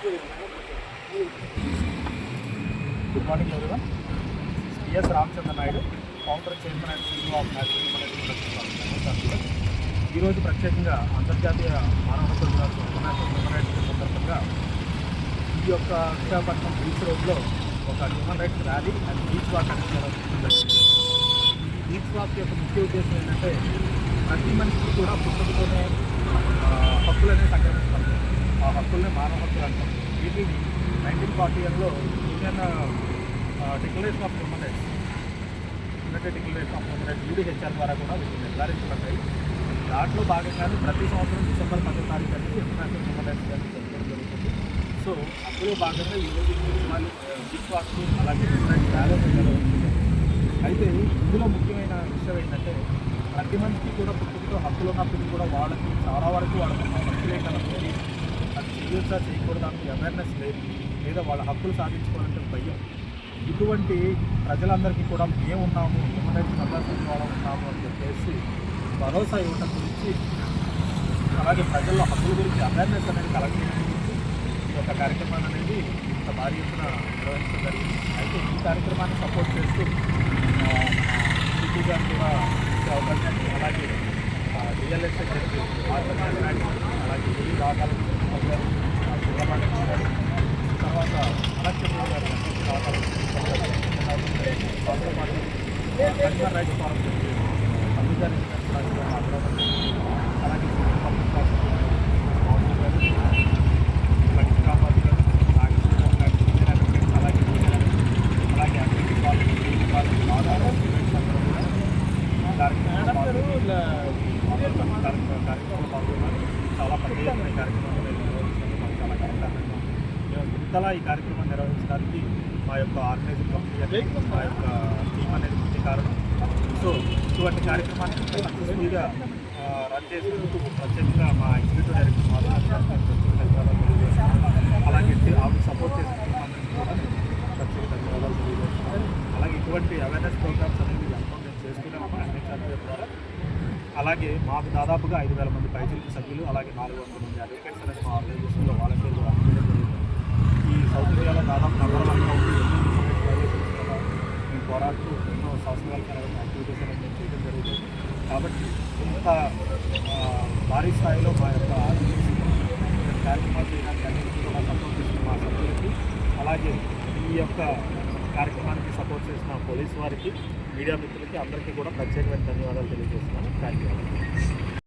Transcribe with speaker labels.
Speaker 1: Good morning everyone. BS Ramachandra Naidu, founder chairman and CEO of national human rights. ఈరోజు ప్రత్యేకంగా అంతర్జాతీయ మానవ హక్కుల దినోత్సవం ఇంటర్నేషనల్ హ్యూమన్ రైట్స్ డే సందర్భంగా ఈ యొక్క విశాఖపట్నం బీచ్ రోడ్లో ఒక human rights rally and beach walk అనేది నిర్వహించడం. ఈ బీచ్ వాక్ యొక్క ముఖ్య ఉద్దేశం ఏంటంటే ప్రతి మనిషికి కూడా పుట్టుకతోనే హక్కులనే సంక్రమించబడతాయి. ఆ హక్కులనే మానవ హక్కులు అంటాం. వీటిని 1940లో union declaration of human rights, united declaration of human rights UDHR ద్వారా కూడా వీటిని నిర్ధారించబడ్డాయి. దాంట్లో భాగంగానే ప్రతి సంవత్సరం డిసెంబర్ 10వ తారీఖు అనేది ఇంటర్నేషనల్ హ్యూమన్ రైట్స్ డే జరగడం జరుగుతుంది. సో అందులో భాగంగా ఈరోజు బీచ్ వాక్ అలాగే హ్యూమన్ రైట్స్ ర్యాలీ నిర్వహించారు. అయితే ఇందులో ముఖ్యమైన విషయం ఏంటంటే ప్రతి మనిషికి కూడా పుట్టుకతో హక్కులు ఉన్నప్పటికీ కూడా వాళ్ళకి చాలా వరకు వాళ్ళకి హక్కులే కనుక్కొని అది చేయొచ్చా చేయకూడదు దానికి అవేర్నెస్ లేదు, లేదా వాళ్ళ హక్కులు సాధించుకోవాలంటే భయం. ఇటువంటి ప్రజలందరికీ కూడా మేము ఉన్నాము, హ్యూమన్ రైట్స్ సందర్శించిన వాళ్ళం ఉన్నాము అని చెప్పేసి భరోసా ఇవ్వడం గురించి, అలాగే ప్రజల్లో హక్కుల గురించి అవేర్నెస్ అనేది కలగడం గురించి ఈ యొక్క కార్యక్రమాన్ని అనేది ఇంత భారీ ఎత్తున నిర్వహించడం జరిగింది. అయితే ఈ కార్యక్రమాన్ని సపోర్ట్ చేస్తూ సిటీ గారు కూడా అవకాశం, అలాగే డిఎల్ఎస్ సెక్రటరీ అలాగే ఈ రాగాల తర్వాత కలెక్టర్ గారు దాంతో పాటు కన్జ్యూమర్ రైట్స్ ఫోరం సంవిధాన అలాగే పబ్లిక్ ప్రాసిక్యూటర్ లక్ష్మీరాబాద్ గారు, నాగేశ్వరం గారు, అలాగే అలాగే అన్ని కార్యక్రమంలో పాల్గొన్నారు. చాలా పెద్ద ఎత్తున కార్యక్రమాలు నిర్వహించడానికి మాకు చాలా కారణంగా ఇంతలా ఈ కార్యక్రమం నిర్వహించడానికి మా యొక్క ఆర్గనైజింగ్ కమిటీ అనేది, మా యొక్క టీం అనేది ముఖ్య కారణం. సో ఇటువంటి కార్యక్రమాన్ని సక్సెస్ఫుల్గా రన్ చేసేందుకు ప్రత్యేకంగా మా ఎగ్జిక్యూటివ్ డైరెక్టర్ ధన్యవాదాలు తెలియజేస్తున్నాను. అలాగే ఆవిడ సపోర్ట్ చేసిన టీం అందరికీ కూడా ప్రత్యేక ధన్యవాదాలు తెలియజేస్తున్నాను. అలాగే ఇటువంటి అవేర్నెస్ ప్రోగ్రామ్స్ అనేవి ఎంతో మేము చేస్తూనే ఉన్నాం అన్ని ఛానల్ ద్వారా. అలాగే మాకు దాదాపుగా 5,000 మంది పైచిలకు సభ్యులు, అలాగే 400 మంది అడ్వకేట్స్ అనేది మా ఆర్గనైజేషన్లో వాలంటీర్లు వర్క్ చేయడం జరిగింది. ఈ సౌత్ ఇండియాలో దాదాపు నెంబర్ 1గా ఉండి ఎన్నో ఇన్ఫర్మేషన్ వైలేషన్స్ కూడా మేము పోరాడుతూ ఎన్నో సంవత్సరాల కనడం యాక్టివిటీస్ అనేది మేము చేయడం జరుగుతుంది. కాబట్టి ఇంత భారీ స్థాయిలో మా యొక్క కార్యక్రమాలు చేయడానికి అన్నింటినీ కూడా సపోర్ట్ చేసిన మా సభ్యులకి, అలాగే ఈ యొక్క కార్యక్రమానికి సపోర్ట్ చేసిన పోలీసు వారికి, మీడియా మిత్రులకి అందరికీ కూడా ప్రత్యేకమైన ధన్యవాదాలు తెలియజేస్తున్నాను. Thank you.